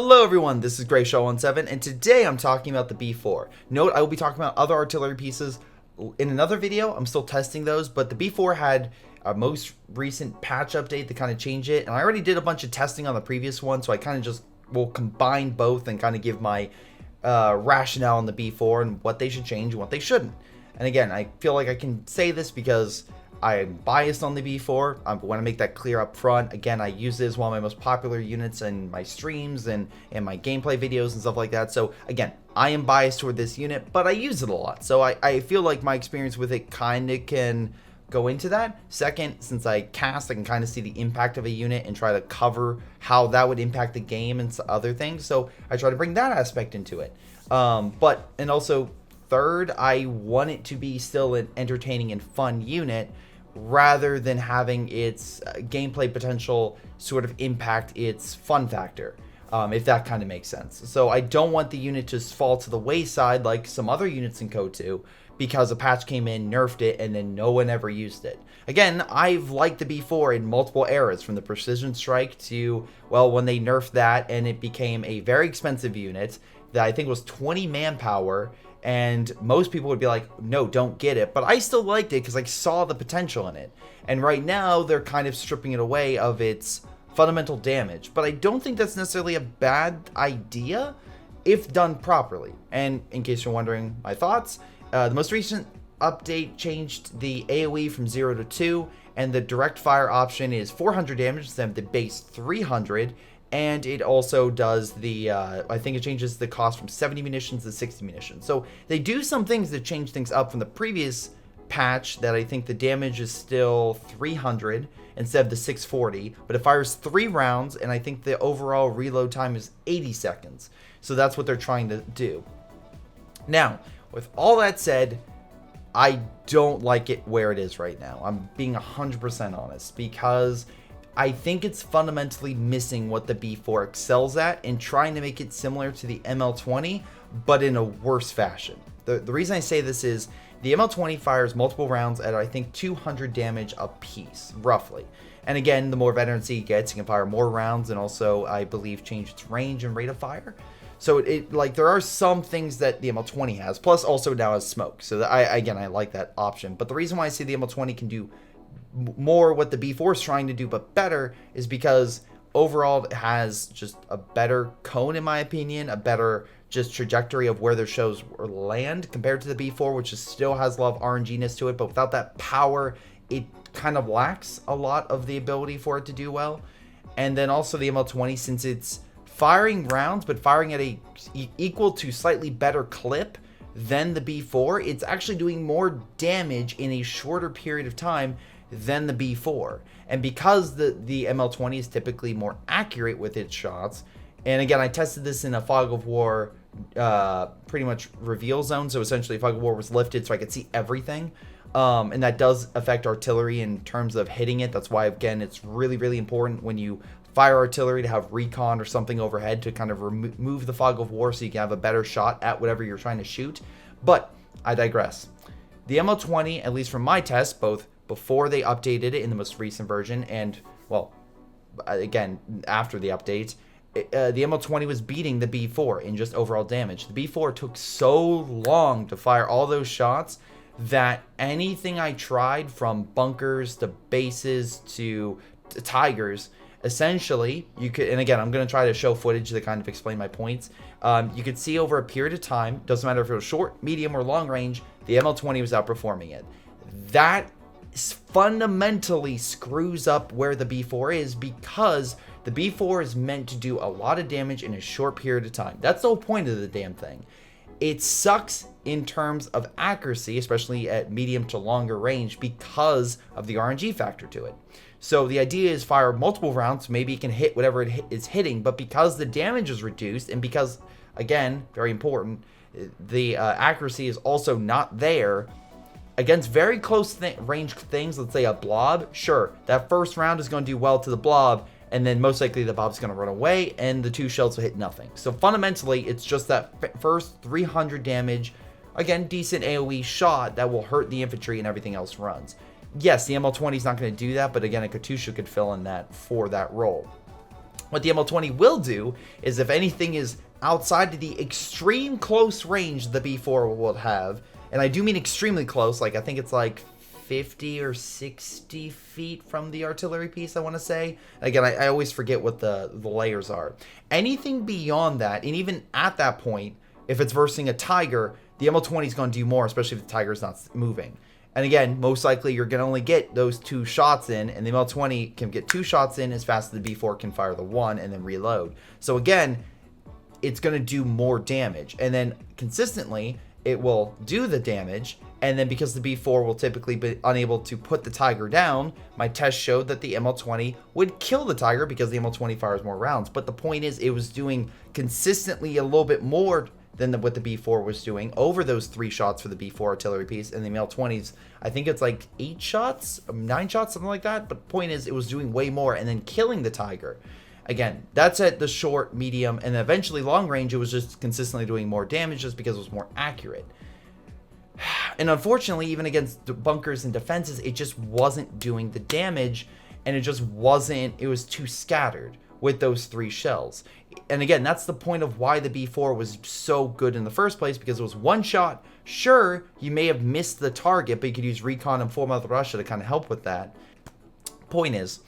Hello everyone, this is Greyshot17, and today I'm talking about the B-4. Note, I will be talking about other artillery pieces in another video. I'm still testing those, but the B-4 had a most recent patch update to kind of change it, and I already did a bunch of testing on the previous one, so I kind of just will combine both and kind of give my rationale on the B-4 and what they should change and what they shouldn't. And again, I feel like I can say this because I'm biased on the B-4. I want to make that clear up front. Again, I use it as one of my most popular units in my streams and my gameplay videos and stuff like that. So again, I am biased toward this unit, but I use it a lot. So I feel like my experience with it kind of can go into that. Second, since I cast, I can kind of see the impact of a unit and try to cover how that would impact the game and other things. So I try to bring that aspect into it. And also third, I want it to be still an entertaining and fun unit, rather than having its gameplay potential sort of impact its fun factor, if that kind of makes sense. So I don't want the unit to fall to the wayside like some other units in COH2 because a patch came in, nerfed it, and then no one ever used it. Again, I've liked the B-4 in multiple eras, from the Precision Strike to, well, when they nerfed that and it became a very expensive unit that I think was 20 manpower, and most people would be like, no, don't get it. But I still liked it because I saw the potential in it. And right now, they're kind of stripping it away of its fundamental damage. But I don't think that's necessarily a bad idea if done properly. And in case you're wondering my thoughts, the most recent update changed the AoE from 0 to 2. And the direct fire option is 400 damage instead of the base 300. And it also does the, I think it changes the cost from 70 munitions to 60 munitions. So they do some things that change things up from the previous patch, that I think the damage is still 300 instead of the 640. But it fires 3 rounds, and I think the overall reload time is 80 seconds. So that's what they're trying to do. Now, with all that said, I don't like it where it is right now. I'm being 100% honest, because I think it's fundamentally missing what the B-4 excels at and trying to make it similar to the ML20, but in a worse fashion. The reason I say this is the ML20 fires multiple rounds at, I think, 200 damage a piece, roughly. And again, the more veterancy it gets, it can fire more rounds and also, I believe, change its range and rate of fire. So there are some things that the ML20 has, plus also now has smoke. So I like that option. But the reason why I say the ML20 can do more what the B-4 is trying to do but better is because overall it has just a better cone, in my opinion, a better just trajectory of where their shows land compared to the B-4, which still has a lot of RNG-ness to it, but without that power, it kind of lacks a lot of the ability for it to do well. And then also the ML20, since it's firing rounds but firing at a equal to slightly better clip than the B-4, it's actually doing more damage in a shorter period of time than the B-4. And because the ML20 is typically more accurate with its shots, and again, I tested this in a Fog of War pretty much reveal zone, so essentially Fog of War was lifted so I could see everything, and that does affect artillery in terms of hitting it. That's why, again, it's really, really important when you fire artillery to have recon or something overhead to kind of remove the Fog of War so you can have a better shot at whatever you're trying to shoot. But I digress. The ML20, at least from my tests, both before they updated it in the most recent version and, well, again, after the update, the ML20 was beating the B-4 in just overall damage. The B-4 took so long to fire all those shots that anything I tried, from bunkers to bases to tigers, essentially, you could, and again, I'm going to try to show footage to kind of explain my points. You could see over a period of time, doesn't matter if it was short, medium, or long range, the ML20 was outperforming it. That fundamentally screws up where the B-4 is, because the B-4 is meant to do a lot of damage in a short period of time. That's the whole point of the damn thing. It sucks in terms of accuracy, especially at medium to longer range, because of the RNG factor to it. So the idea is fire multiple rounds, maybe it can hit whatever it is hitting, but because the damage is reduced, and because, again, very important, the accuracy is also not there, against very close range things, let's say a blob, sure, that first round is going to do well to the blob, and then most likely the blob's going to run away, and the 2 shells will hit nothing. So fundamentally, it's just that first 300 damage, again, decent AoE shot that will hurt the infantry and everything else runs. Yes, the ML20 is not going to do that, but again, a Katusha could fill in that for that role. What the ML20 will do is, if anything is outside of the extreme close range the B4 will have, and I do mean extremely close, like I think it's like 50 or 60 feet from the artillery piece, I want to say. Again, I always forget what the layers are. Anything beyond that, and even at that point, if it's versing a Tiger, the ML20 is going to do more, especially if the Tiger's not moving. And again, most likely you're going to only get those 2 shots in, and the ML20 can get 2 shots in as fast as the B4 can fire the 1 and then reload. So again, it's going to do more damage. And then consistently, it will do the damage. And then because the B4 will typically be unable to put the Tiger down, my test showed that the ML20 would kill the Tiger because the ML20 fires more rounds. But the point is, it was doing consistently a little bit more than what the B4 was doing over those 3 shots for the B4 artillery piece, and the ML20's, I think it's like 8 shots, 9 shots, something like that. But the point is, it was doing way more and then killing the Tiger. Again, that's at the short, medium, and eventually long range. It was just consistently doing more damage just because it was more accurate. And unfortunately, even against bunkers and defenses, it just wasn't doing the damage, and it just wasn't, it was too scattered with those 3 shells. And again, that's the point of why the B4 was so good in the first place, because it was 1 shot. Sure, you may have missed the target, but you could use recon and full metal Russia to kind of help with that. Point is,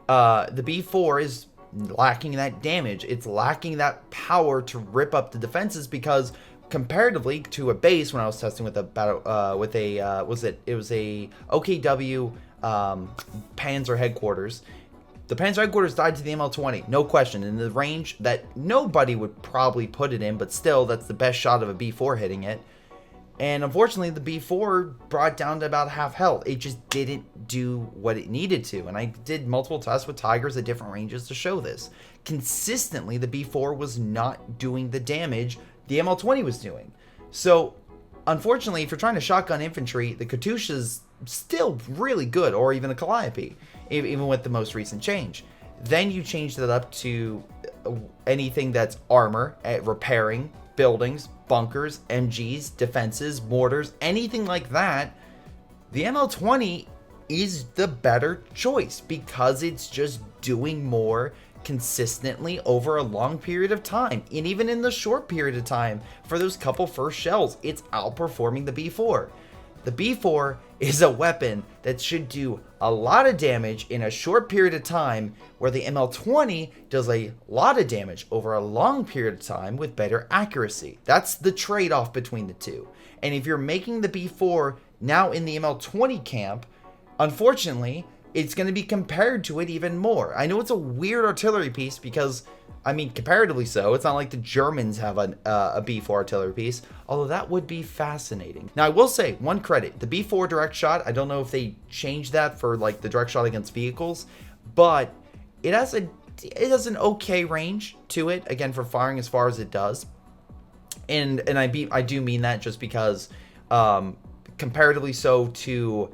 the B4 is lacking that damage. It's lacking that power to rip up the defenses, because comparatively to a base, when I was testing with a battle, it was a OKW Panzer headquarters. The Panzer headquarters died to the ML20, no question, in the range that nobody would probably put it in, but still, that's the best shot of a B4 hitting it. And unfortunately, the B4 brought down to about half health. It just didn't do what it needed to. And I did multiple tests with Tigers at different ranges to show this. Consistently, the B4 was not doing the damage the ML20 was doing. So, unfortunately, if you're trying to shotgun infantry, the Katyusha's still really good, or even a Calliope, even with the most recent change. Then you change that up to anything that's armor, repairing, buildings, bunkers, MGs, defenses, mortars, anything like that. The ML20 is the better choice because it's just doing more consistently over a long period of time. And even in the short period of time, for those couple first shells, it's outperforming the B4. The B4 is a weapon that should do a lot of damage in a short period of time, where the ML20 does a lot of damage over a long period of time with better accuracy. That's the trade-off between the two. And if you're making the B4 now in the ML20 camp, unfortunately, it's going to be compared to it even more. I know it's a weird artillery piece because, I mean, comparatively so. It's not like the Germans have a B4 artillery piece, although that would be fascinating. Now, I will say, one credit, the B4 direct shot, I don't know if they changed that for like the direct shot against vehicles, but it has an okay range to it, again, for firing as far as it does. And I do mean that just because, comparatively so to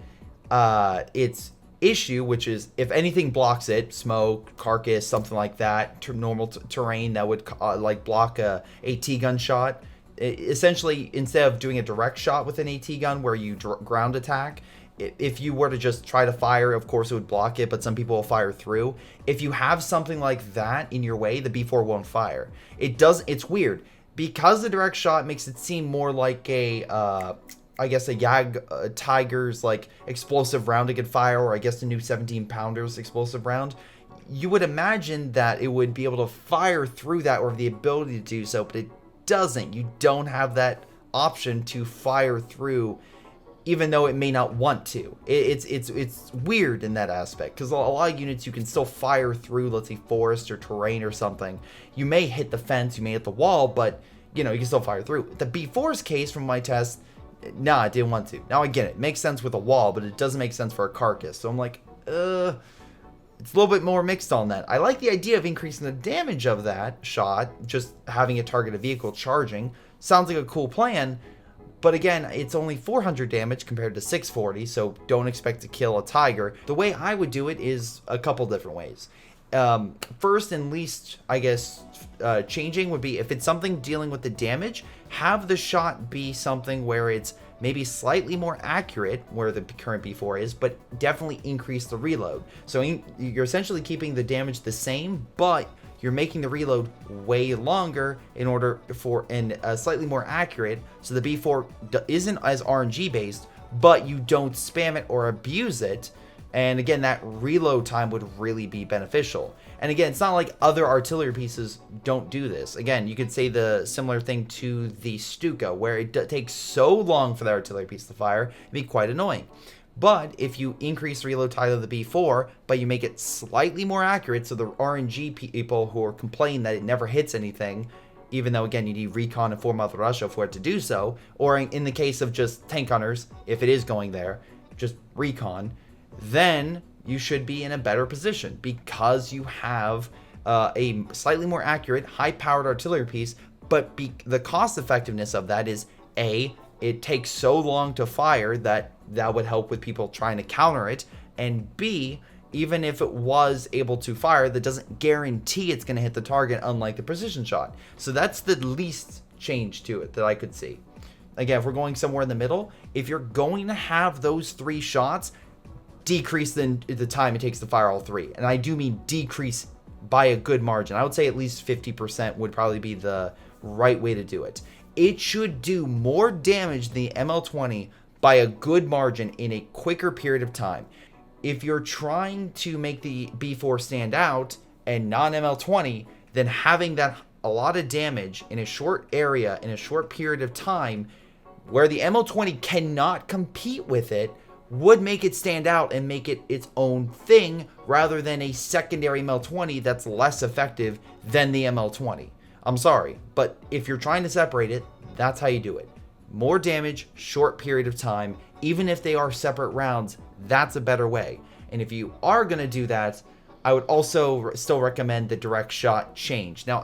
its issue, which is if anything blocks it, smoke, carcass, something like that, normal terrain that would like block a AT gun shot. Essentially, instead of doing a direct shot with an AT gun where you ground attack, if you were to just try to fire, of course it would block it, but some people will fire through. If you have something like that in your way, the B4 won't fire. It's weird because the direct shot makes it seem more like a I guess a YAG Tiger's like explosive round it could fire, or I guess the new 17-pounders explosive round. You would imagine that it would be able to fire through that, or the ability to do so, but it doesn't. You don't have that option to fire through, even though it may not want to. It's weird in that aspect, because a lot of units you can still fire through, let's say forest or terrain or something. You may hit the fence, you may hit the wall, but you know, you can still fire through. The B4's case from my test, nah, I didn't want to. Now I get it. It makes sense with a wall, but it doesn't make sense for a carcass. So I'm like, it's a little bit more mixed on that. I like the idea of increasing the damage of that shot, just having it target a vehicle charging. Sounds like a cool plan, but again, it's only 400 damage compared to 640, so don't expect to kill a Tiger. The way I would do it is a couple different ways. First and least, I guess, changing would be if it's something dealing with the damage, have the shot be something where it's maybe slightly more accurate where the current B4 is, but definitely increase the reload. So you're essentially keeping the damage the same, but you're making the reload way longer in order for and slightly more accurate, so the B4 isn't as RNG based, but you don't spam it or abuse it. And again, that reload time would really be beneficial. And again, it's not like other artillery pieces don't do this. Again, you could say the similar thing to the Stuka, where it takes so long for the artillery piece to fire, it'd be quite annoying. But if you increase the reload time of the B4, but you make it slightly more accurate, so the RNG people who are complaining that it never hits anything, even though, again, you need recon and 4-month Russia for it to do so, or in the case of just tank hunters, if it is going there, just recon, then you should be in a better position because you have a slightly more accurate, high-powered artillery piece, but the cost effectiveness of that is, A, it takes so long to fire that would help with people trying to counter it, and B, even if it was able to fire, that doesn't guarantee it's going to hit the target, unlike the precision shot. So that's the least change to it that I could see. Again, if we're going somewhere in the middle, if you're going to have those 3 shots, decrease the time it takes to fire all 3. And I do mean decrease by a good margin. I would say at least 50% would probably be the right way to do it. It should do more damage than the ML20 by a good margin in a quicker period of time. If you're trying to make the B4 stand out and non-ML20, then having that a lot of damage in a short area in a short period of time where the ML20 cannot compete with it would make it stand out and make it its own thing rather than a secondary ML20 that's less effective than the ML20. I'm sorry, but if you're trying to separate it, that's how you do it. More damage, short period of time, even if they are separate rounds, that's a better way. And if you are going to do that, I would also still recommend the direct shot change. Now,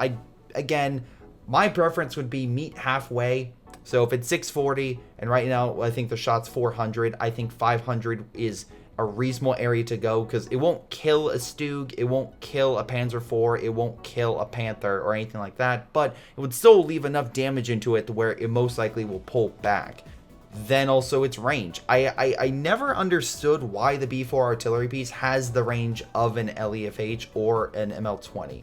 again, my preference would be meet halfway. So if it's 640, and right now I think the shot's 400, I think 500 is a reasonable area to go, because it won't kill a Stug, it won't kill a Panzer IV, it won't kill a Panther or anything like that, but it would still leave enough damage into it to where it most likely will pull back. Then also its range. I never understood why the B4 artillery piece has the range of an LEFH or an ML20.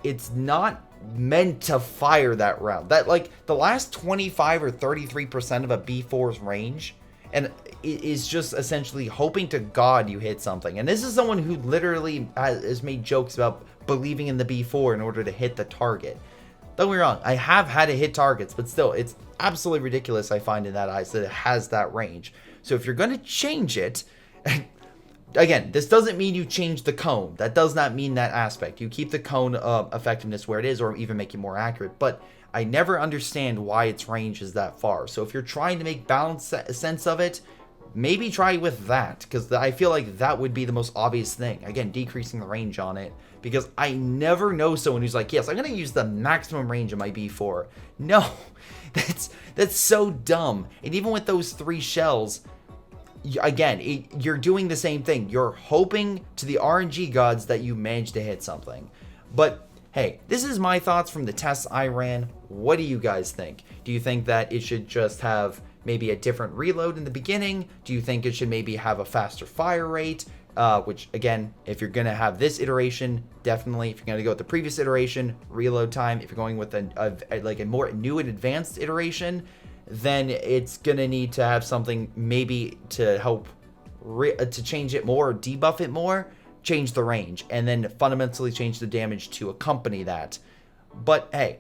It's not meant to fire that round. That, like, the last 25 or 33% of a B4's range, and it is just essentially hoping to God you hit something. And this is someone who literally has made jokes about believing in the B4 in order to hit the target. Don't get me wrong, I have had to hit targets, but still, it's absolutely ridiculous, I find, in that eyes that it has that range. So if you're going to change it, again, this doesn't mean you change the cone. That does not mean that aspect. You keep the cone effectiveness where it is, or even make it more accurate. But I never understand why its range is that far. So if you're trying to make balanced sense of it, maybe try with that, because I feel like that would be the most obvious thing. Again, decreasing the range on it, because I never know someone who's like, yes, I'm going to use the maximum range of my B4. No, that's so dumb. And even with those 3 shells, again, you're doing the same thing. You're hoping to the RNG gods that you manage to hit something. But hey, this is my thoughts from the tests I ran. What do you guys think? Do you think that it should just have maybe a different reload in the beginning? Do you think it should maybe have a faster fire rate? Which, again, if you're going to have this iteration, definitely. If you're going to go with the previous iteration, reload time. If you're going with a more new and advanced iteration, then it's going to need to have something maybe to help to change it more, or debuff it more, change the range, and then fundamentally change the damage to accompany that. But hey,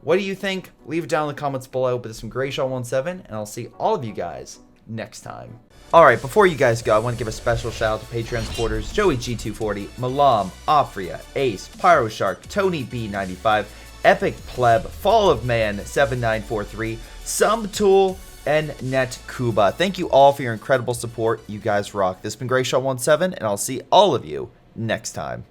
what do you think? Leave it down in the comments below. But this is from Greyshot17, and I'll see all of you guys next time. Alright, before you guys go, I want to give a special shout out to Patreon supporters Joey G240, Milam, Aphyria, Ace, PyroShark, Tony B95, Epic Pleb, Fall of Man 7943, XSomeToolx, and Netkuba. Thank you all for your incredible support. You guys rock. This has been Greyshot17, and I'll see all of you next time.